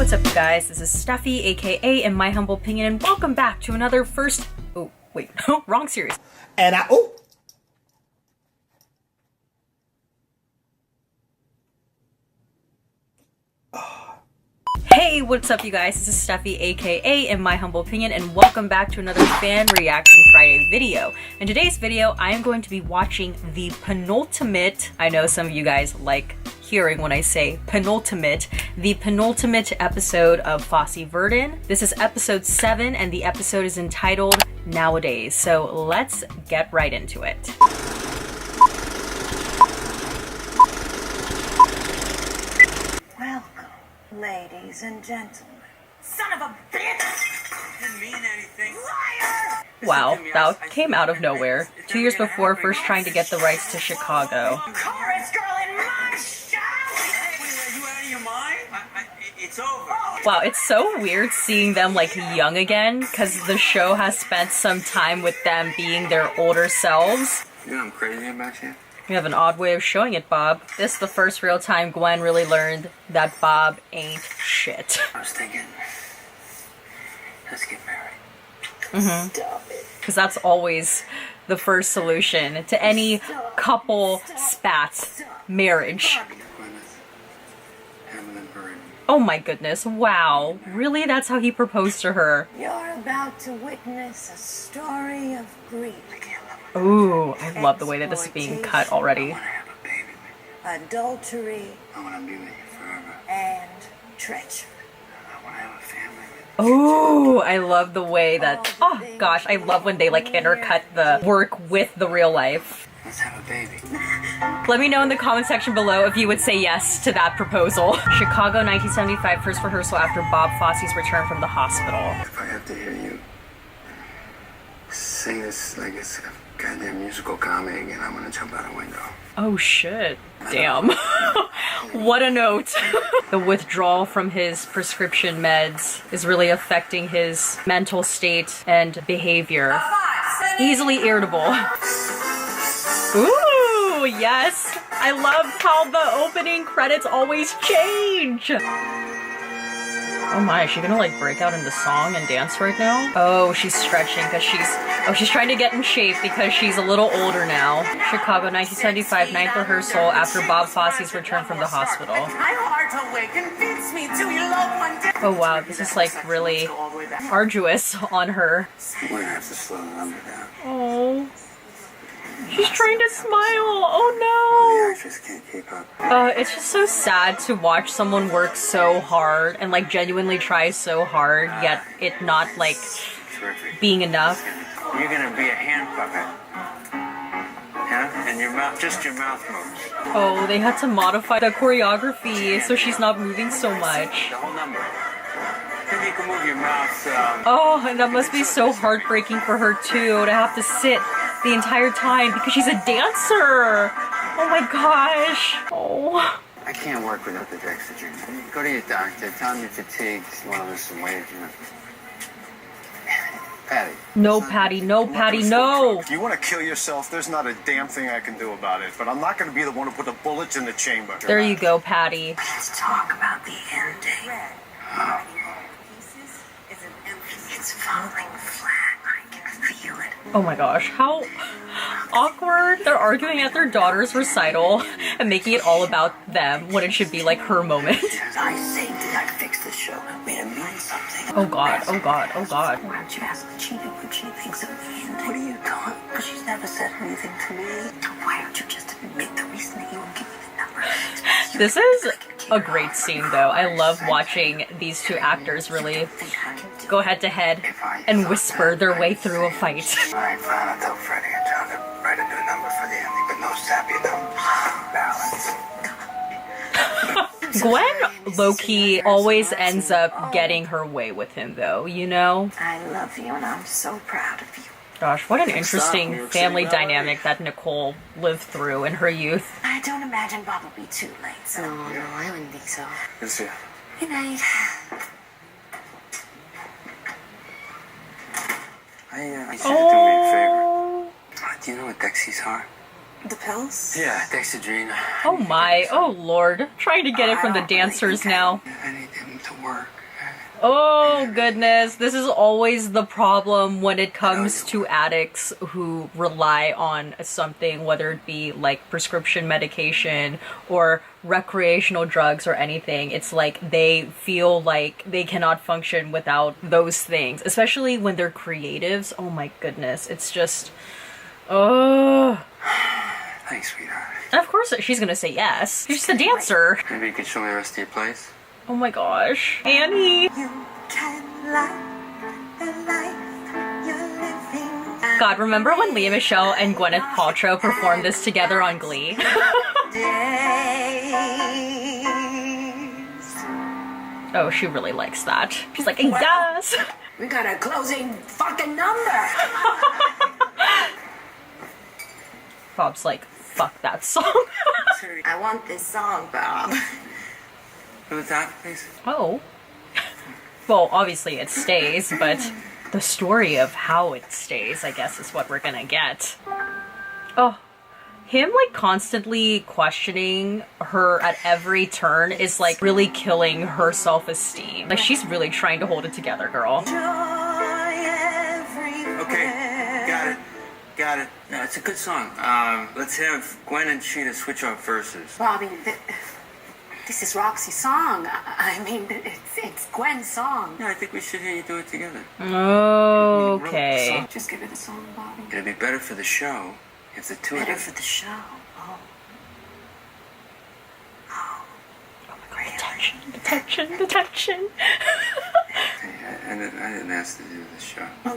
what's up, you guys? This is Steffi, aka In My Humble Opinion, and welcome back to another oh, wait, wrong series. And Hey, what's up, you guys? This is Steffi, aka In My Humble Opinion, and welcome back to another Fan Reaction Friday video. In today's video, I am going to be watching the penultimate, I know some of you guys like hearing when I say penultimate, the penultimate episode of Fosse Verdon. This is episode 7, and the episode is entitled Nowadays. So let's get right into it. Ladies and gentlemen. Son of a bitch! Didn't mean anything. Liar! Wow, that came out of nowhere. 2 years before first trying to get the rights to Chicago. Chorus girl in my show! Are you out of your mind? It's over. Wow, it's so weird seeing them like young again, because the show has spent some time with them being their older selves. You know I'm crazy about you? You have an odd way of showing it, Bob. This is the first real time Gwen really learned that Bob ain't shit. I was thinking, let's get married. Stop it. Because that's always the first solution to any couple spat. Marriage. Oh my goodness, wow. Really? That's how he proposed to her? You're about to witness a story of grief. Ooh, I love the way that this is being cut already. I want to have a baby with you. Adultery I want to be with you forever. and treachery. I want to have a family with you. Ooh, I love the way that, oh gosh, I love when they like intercut the work with the real life. Let's have a baby. Let me know in the comment section below if you would say yes to that proposal. Chicago, 1975, first rehearsal after Bob Fosse's return from the hospital. If I have to hear you sing this like it's a goddamn musical comedy again, I'm gonna jump out a window. Oh shit. Damn. What a note. The withdrawal from his prescription meds is really affecting his mental state and behavior. Easily irritable. Ooh, yes. I love how the opening credits always change. Oh my, is she gonna like break out into song and dance right now? Oh, she's stretching because she's trying to get in shape because she's a little older now. Chicago, 1975, ninth rehearsal after Bob Fosse's return from the hospital. Oh wow, this is like really arduous on her. We're gonna have to slow the number down. Oh. She's trying to smile. Oh The actress can't keep up. no. It's just so sad to watch someone work so hard and like genuinely try so hard, yet it not like Terrific. being enough. You're gonna be a hand puppet. Yeah? And your mouth, just your mouth moves. Oh, they had to modify the choreography so she's not moving so much. The whole number. Maybe you can move your mouth. Oh, and that must be so heartbreaking for her too, to have to sit the entire time because she's a dancer. Oh my gosh. Oh. I can't work without the Dexedrine. Go to your doctor. Tell him you're fatigued. You want to lose some weight. You know. Patty. No, Patty. No, Patty. No. If you want to kill yourself, there's not a damn thing I can do about it. But I'm not going to be the one who put the bullets in the chamber. There you go, Patty. Let's talk about the ending. It's falling flat. I can feel it. Oh my gosh, how awkward. They're arguing at their daughter's recital and making it all about them when it should be like her moment. I say that I fixed the show. Made it mean something. Oh god, oh god, oh god. Why don't you ask Gina what she thinks of the ending? What are you doing? Because she's never said anything to me. Why don't you just admit the reason that you won't give me the number? This is a great scene though. I love watching these two actors really go head to head and whisper their way through a fight. All right, fine. I'll tell Freddie and John to write a new number for the ending, but no sappy balance. Gwen low-key always ends up getting her way with him though, you know? I love you and I'm so proud of you. Gosh, what an interesting family dynamic that Nicole lived through in her youth. I don't imagine Bob will be too late, so... No, I wouldn't think so. Good to see you. Good night. I need you to do me a favor. Do you know what Dexies are? The pills? Yeah, Dexedrine. Oh my, oh lord. Trying to get it from the dancers now. I need them to work. Oh goodness, this is always the problem when it comes to addicts who rely on something, whether it be like prescription medication or recreational drugs or anything. It's like they feel like they cannot function without those things, especially when they're creatives. Oh my goodness, it's just, oh. Thanks, sweetheart. Of course she's gonna say yes. She's just a dancer. Maybe you could show me the rest of your place? Oh my gosh. Annie! You can live the life you're living. God, remember when Lea Michele and Gwyneth Paltrow performed this together on Glee? Oh, she really likes that. She's like, yes! We got a closing fucking number. Bob's like, fuck that song. I want this song, Bob. Who's that, please? Oh. Well, obviously it stays, but the story of how it stays, I guess, is what we're gonna get. Oh. Him, like, constantly questioning her at every turn is, like, really killing her self-esteem. Like, she's really trying to hold it together, girl. Joy everywhere. Okay, got it. No, it's a good song. Let's have Gwen and Sheeta switch off verses. Bobby, this is Roxy's song. I mean, it's Gwen's song. Yeah, I think we should hear you do it together. Okay. Just give her the song, Bobby. It'd be better for the show if the two of Better them... for the show. Oh. Oh. Oh my God. Detention. I didn't ask to do this show. Oh,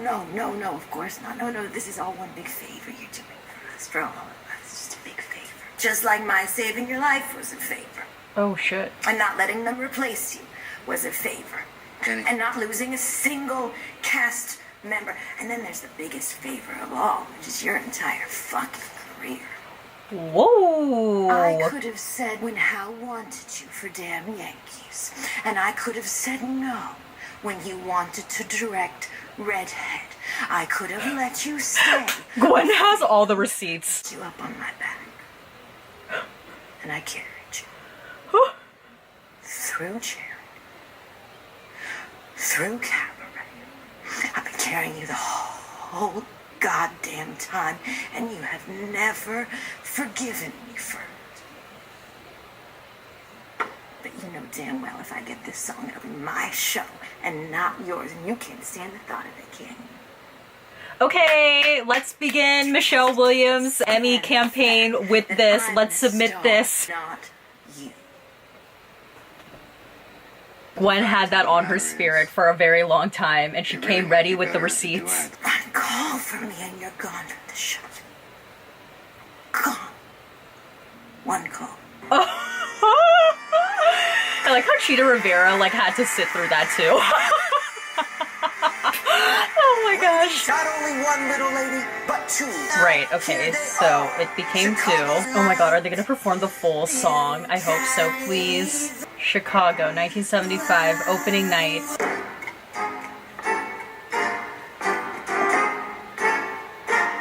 no, of course not. No, this is all one big favor you're doing for us, for all of us. It's just a big favor. Just like my saving your life was a favor. Oh, shit. And not letting them replace you was a favor. And not losing a single cast member. And then there's the biggest favor of all, which is your entire fucking career. Whoa. I could have said when Hal wanted you for Damn Yankees. And I could have said no when you wanted to direct Redhead. I could have let you stay. Gwen has all the receipts. You up on my back. And I carried you. Through charity. Through cabaret. I've been carrying you the whole goddamn time, and you have never forgiven me for it. But you know damn well if I get this song, it'll be my show and not yours, and you can't stand the thought of it, can you? Okay, let's begin Michelle Williams' Emmy campaign with this. Let's submit this. Not you. Gwen had that on her spirit for a very long time, and she came ready with the receipts. One call from me and you're gone from the show. Gone. One call. I like how Cheetah Rivera like had to sit through that too. Oh my gosh. Not only one little lady, but two. Right, okay, so it became two. Oh my god, are they gonna perform the full song? I hope so, please. Chicago, 1975, opening night.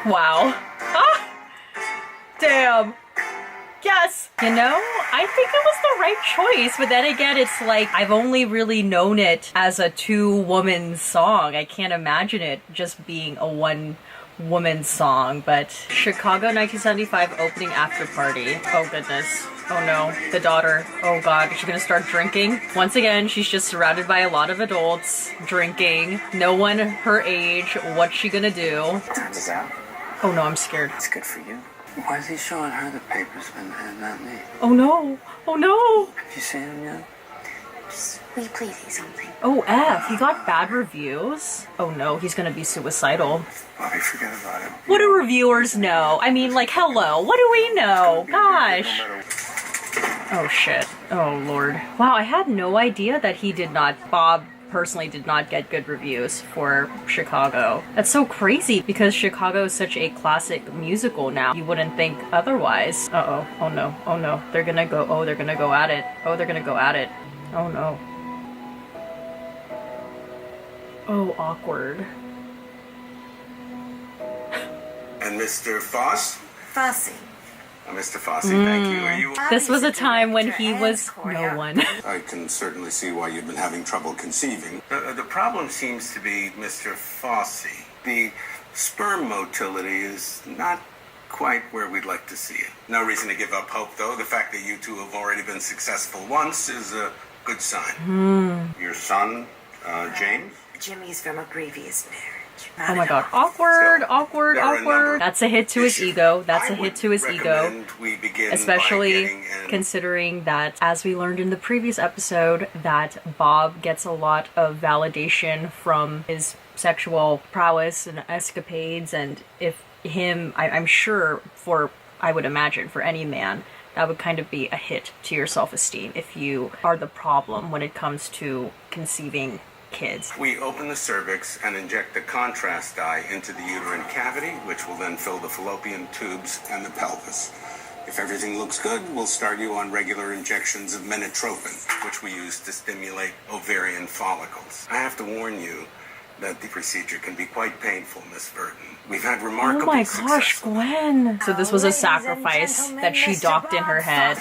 Wow. Ah! Damn. Yes! You know, I think it was the right choice, but then again, it's like, I've only really known it as a two-woman song. I can't imagine it just being a one-woman song, but Chicago 1975 opening after party. Oh goodness. Oh no, the daughter. Oh god, is she gonna start drinking? Once again, she's just surrounded by a lot of adults, drinking. No one her age. What's she gonna do? Time is out. Oh no, I'm scared. It's good for you. Why is he showing her the papers and not me? Oh no! Oh no! Have you seen him yet? Just, will you please say something? Oh F, he got bad reviews? Oh no, he's gonna be suicidal. Bobby, forget about it. What do reviewers know? I mean, like, hello, what do we know? Gosh. Oh shit. Oh lord. Wow, I had no idea that Bob personally did not get good reviews for Chicago. That's so crazy because Chicago is such a classic musical now. You wouldn't think otherwise. Uh-oh. Oh no. Oh no. They're gonna go at it. Oh, they're gonna go at it. Oh no. Oh, awkward. And Mr. Fosse? Fosse. Mr. Fosse, thank you. Are you? This was a time when he was no one. I can certainly see why you've been having trouble conceiving. The problem seems to be Mr. Fosse. The sperm motility is not quite where we'd like to see it. No reason to give up hope, though. The fact that you two have already been successful once is a good sign. Your son, James? Jimmy's from a previous marriage. Oh my god. Awkward, awkward, there are a number awkward. of That's a hit to his ego. That's I a hit would to his ego. recommend we begin by Especially getting an- considering that, as we learned in the previous episode, that Bob gets a lot of validation from his sexual prowess and escapades, and if I'm sure I would imagine for any man, that would kind of be a hit to your self-esteem if you are the problem when it comes to conceiving kids. We open the cervix and inject the contrast dye into the uterine cavity, which will then fill the fallopian tubes and the pelvis. If everything looks good, we'll start you on regular injections of minotropin, which we use to stimulate ovarian follicles. I have to warn you that the procedure can be quite painful, Miss Verdon. We've had remarkable Oh my success. gosh, Gwen! So this was a Ladies and sacrifice gentlemen, that she Mr. docked in her Bob head.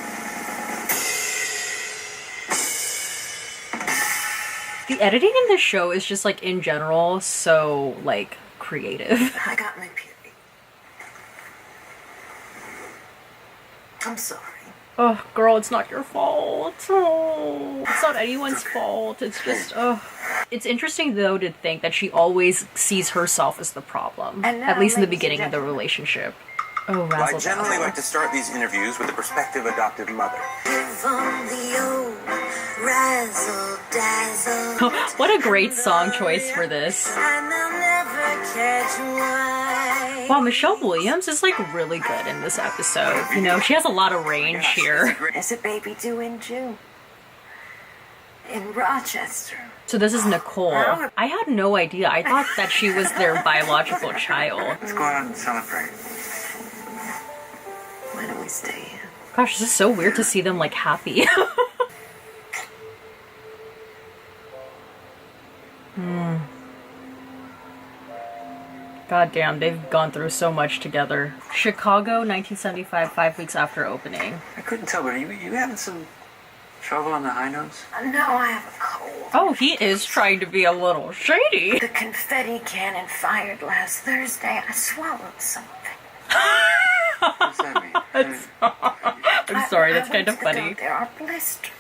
The editing in this show is just, like, in general, so, like, creative. I got my period. I'm sorry. Oh, girl, it's not your fault. Oh, it's not anyone's fault. It's just, It's interesting, though, to think that she always sees herself as the problem. And now, At least in the ladies and beginning of the gentlemen. relationship. Oh, I razzle generally like dazzle. to start these interviews with a prospective adoptive mother. Give 'em the old razzle dazzle. What a great song choice for this. And they'll never catch why. Wow, Michelle Williams is, like, really good in this episode. You know, she has a lot of range here. There's a baby due in June. In Rochester. So this is Nicole. I had no idea. I thought that she was their biological child. Let's go out and celebrate. Why don't we stay in? Gosh, this is so weird to see them, like, happy. God damn, they've gone through so much together. Chicago, 1975, 5 weeks after opening. I couldn't tell, but are you having some trouble on the high notes? No, I have a cold. Oh, he is trying to be a little shady. The confetti cannon fired last Thursday. I swallowed some of it. What's that mean? I'm sorry, that's I kind of went to the funny. doctor. There are blisters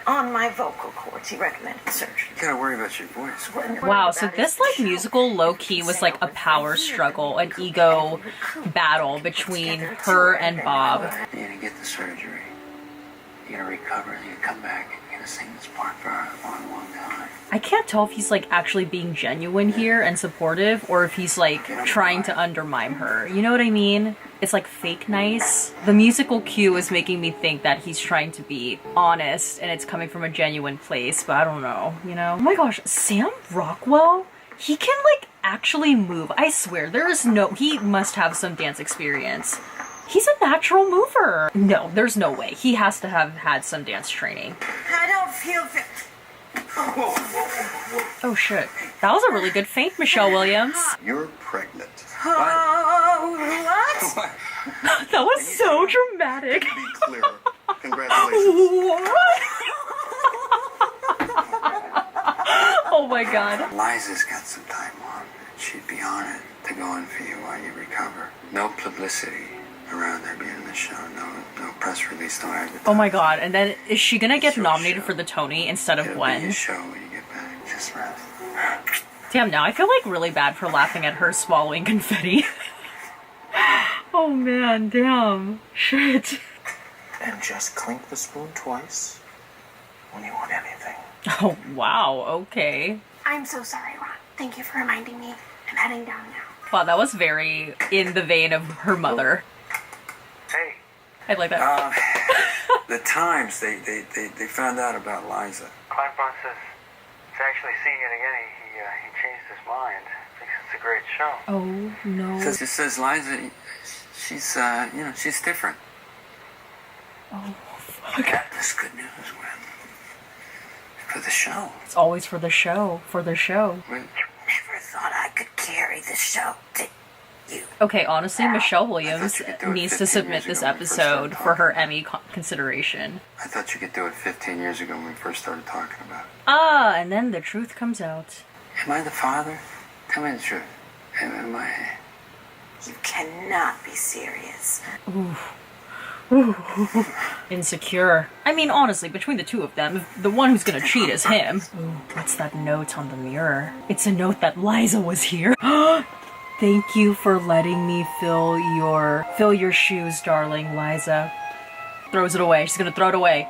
on my vocal cords. He recommended surgery. You gotta worry about your voice. Wow, so this, like, musical low-key was, like, a power struggle, an ego battle between her and Bob. You're gonna get the surgery. You're gonna recover, and you're gonna come back, and you're gonna sing this part for a long, long time. I can't tell if he's, like, actually being genuine here and supportive, or if he's, like, trying to undermine her. You know what I mean? It's, like, fake nice. The musical cue is making me think that he's trying to be honest, and it's coming from a genuine place, but I don't know, you know? Oh my gosh, Sam Rockwell? He can, like, actually move. I swear, he must have some dance experience. He's a natural mover. No, there's no way. He has to have had some dance training. I don't feel fit. Oh shit. That was a really good feint, Michelle Williams. You're pregnant. Oh, what? That was so dramatic. To be clear, congratulations. Oh my god. Liza's got some time on. She'd be honored to go in for you while you recover. No publicity around there being in the show. No press release, no advertising. Oh my god. And then is she gonna get It's your nominated show. for the Tony instead of It'll be Gwen? your show when you get back. Just rest. Damn, now I feel like really bad for laughing at her swallowing confetti. Oh man, damn. Shit. And just clink the spoon twice when you want anything. Oh wow, okay. I'm so sorry, Ron. Thank you for reminding me. I'm heading down now. Wow, that was very in the vein of her mother. Hey. I like that. The Times, they found out about Liza. Client Bond says he's actually seeing it again. He changed his mind. Thinks it's a great show. Oh no. It says Liza, she's different. Oh fuck. That's good news, Gwen. For the show. It's always for the show. For the show. Gwen, Never thought I could carry the show. you. Okay, honestly, Michelle I Williams thought you could do it needs to 15 submit years this ago when we first started episode for her talking. Emmy consideration. I thought you could do it 15 years ago when we first started talking about it. Ah, and then the truth comes out. Am I the father? Tell me the truth. Am I... You cannot be serious. Insecure. I mean, honestly, between the two of them, the one who's gonna cheat is him. Ooh, what's that note on the mirror? It's a note that Liza was here. Thank you for letting me fill your shoes, darling, Liza. Throws it away. She's gonna throw it away.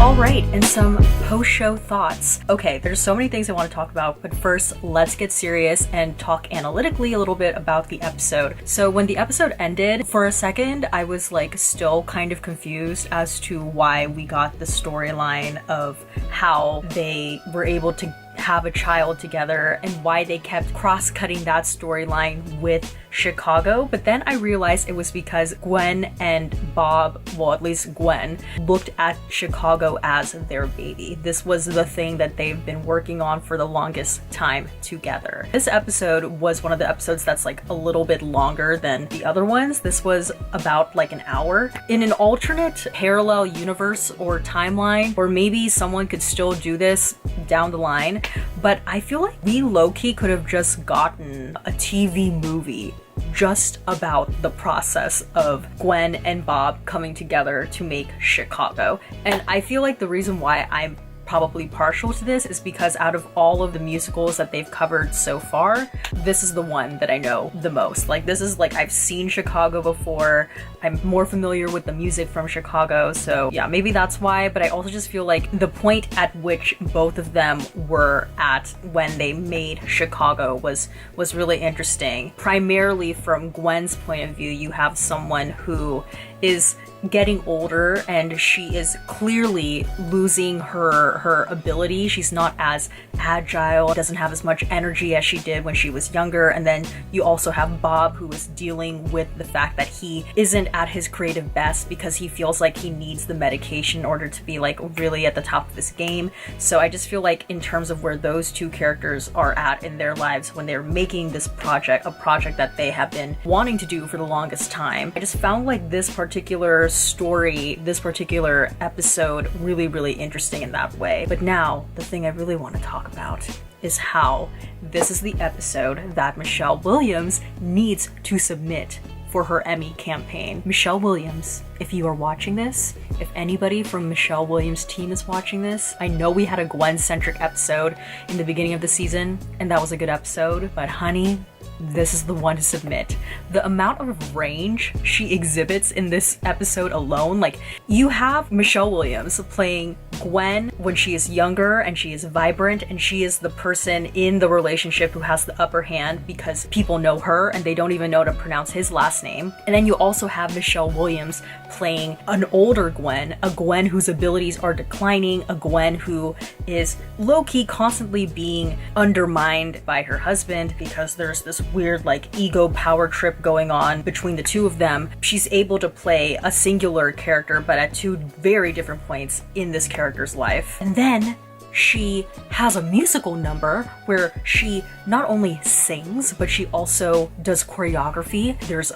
Alright, and some post-show thoughts. Okay, there's so many things I want to talk about, but first, let's get serious and talk analytically a little bit about the episode. So when the episode ended, for a second, I was like still kind of confused as to why we got the storyline of how they were able to have a child together and why they kept cross-cutting that storyline with Chicago. But then I realized it was because Gwen and Bob, well, at least Gwen, looked at Chicago as their baby. This was the thing that they've been working on for the longest time together. This episode was one of the episodes that's like a little bit longer than the other ones. This was about like an hour. In an alternate parallel universe or timeline, or maybe someone could still do this down the line, but I feel like we low-key could have just gotten a TV movie just about the process of Gwen and Bob coming together to make Chicago. And I feel like the reason why I'm probably partial to this is because out of all of the musicals that they've covered so far, this is the one that I know the most. Like, this is like, I've seen Chicago before, I'm more familiar with the music from Chicago, so yeah, maybe that's why. But I also just feel like the point at which both of them were at when they made Chicago was really interesting. Primarily from Gwen's point of view, you have someone who is getting older and she is clearly losing her ability. She's not as agile, doesn't have as much energy as she did when she was younger. And then you also have Bob, who is dealing with the fact that he isn't at his creative best because he feels like he needs the medication in order to be like really at the top of his game. So I just feel like in terms of where those two characters are at in their lives when they're making this project, a project that they have been wanting to do for the longest time, I just found like this particular story, this particular episode really, really interesting in that way. But now, the thing I really want to talk about is how this is the episode that Michelle Williams needs to submit for her Emmy campaign. Michelle Williams, if you are watching this, if anybody from Michelle Williams' team is watching this, I know we had a Gwen-centric episode in the beginning of the season, and that was a good episode, but honey, this is the one to submit. The amount of range she exhibits in this episode alone, like, you have Michelle Williams playing Gwen when she is younger and she is vibrant and she is the person in the relationship who has the upper hand because people know her and they don't even know how to pronounce his last name. And then you also have Michelle Williams playing an older Gwen, a Gwen whose abilities are declining, a Gwen who is low-key constantly being undermined by her husband because there's this weird like ego power trip going on between the two of them. She's able to play a singular character but at two very different points in this character's life. And then she has a musical number where she not only sings, but she also does choreography. There's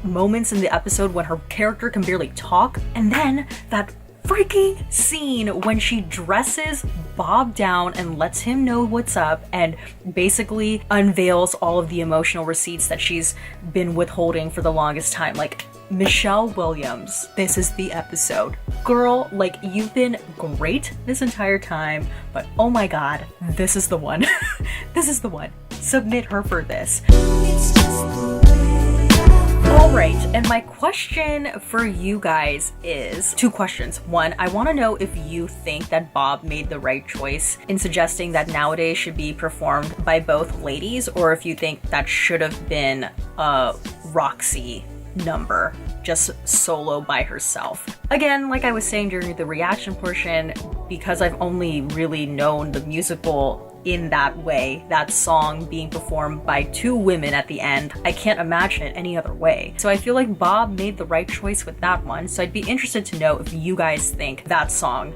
moments in the episode when her character can barely talk. And then that freaking scene when she dresses Bob down and lets him know what's up and basically unveils all of the emotional receipts that she's been withholding for the longest time. Like, Michelle Williams, this is the episode. Girl, like, you've been great this entire time, but oh my god, this is the one. This is the one. Submit her for this. Alright, and my question for you guys is two questions. One, I want to know if you think that Bob made the right choice in suggesting that Nowadays should be performed by both ladies, or if you think that should have been a Roxy number, just solo by herself. Again, like I was saying during the reaction portion, because I've only really known the musical in that way, that song being performed by two women at the end, I can't imagine it any other way. So I feel like Bob made the right choice with that one. So I'd be interested to know if you guys think that song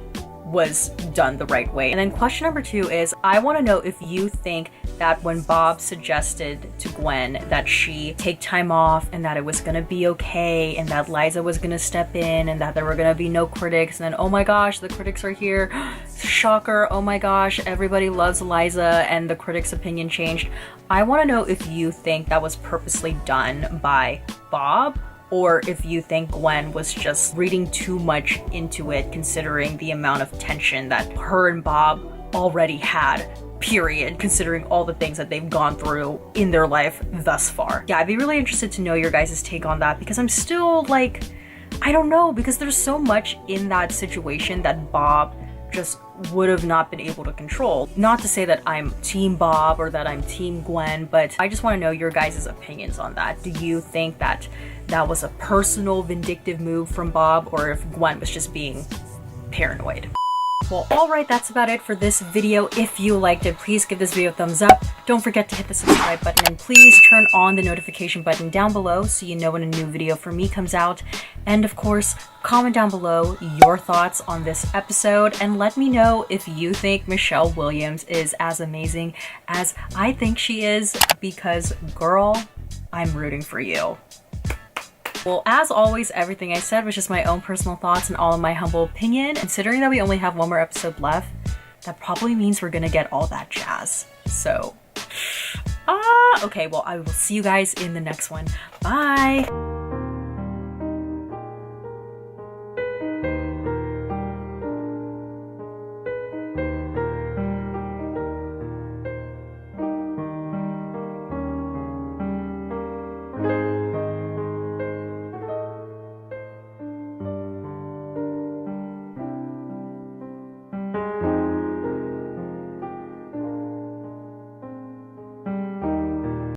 was done the right way. And then question number 2 is, I want to know if you think that when Bob suggested to Gwen that she take time off and that it was gonna be okay and that Liza was gonna step in and that there were gonna be no critics, and then oh my gosh, the critics are here, shocker, oh my gosh, everybody loves Liza and the critics' opinion changed. I want to know if you think that was purposely done by Bob, or if you think Gwen was just reading too much into it considering the amount of tension that her and Bob already had, period, considering all the things that they've gone through in their life thus far. Yeah, I'd be really interested to know your guys' take on that, because I'm still like, I don't know, because there's so much in that situation that Bob just would have not been able to control. Not to say that I'm team Bob or that I'm team Gwen, but I just want to know your guys' opinions on that. Do you think that that was a personal vindictive move from Bob, or if Gwen was just being paranoid? Well, alright, that's about it for this video. If you liked it, please give this video a thumbs up. Don't forget to hit the subscribe button, and please turn on the notification button down below so you know when a new video from me comes out. And of course, comment down below your thoughts on this episode and let me know if you think Michelle Williams is as amazing as I think she is, because girl, I'm rooting for you. Well, as always, everything I said was just my own personal thoughts and all of my humble opinion. Considering that we only have one more episode left, that probably means we're gonna get all that jazz. So, okay, well, I will see you guys in the next one. Bye!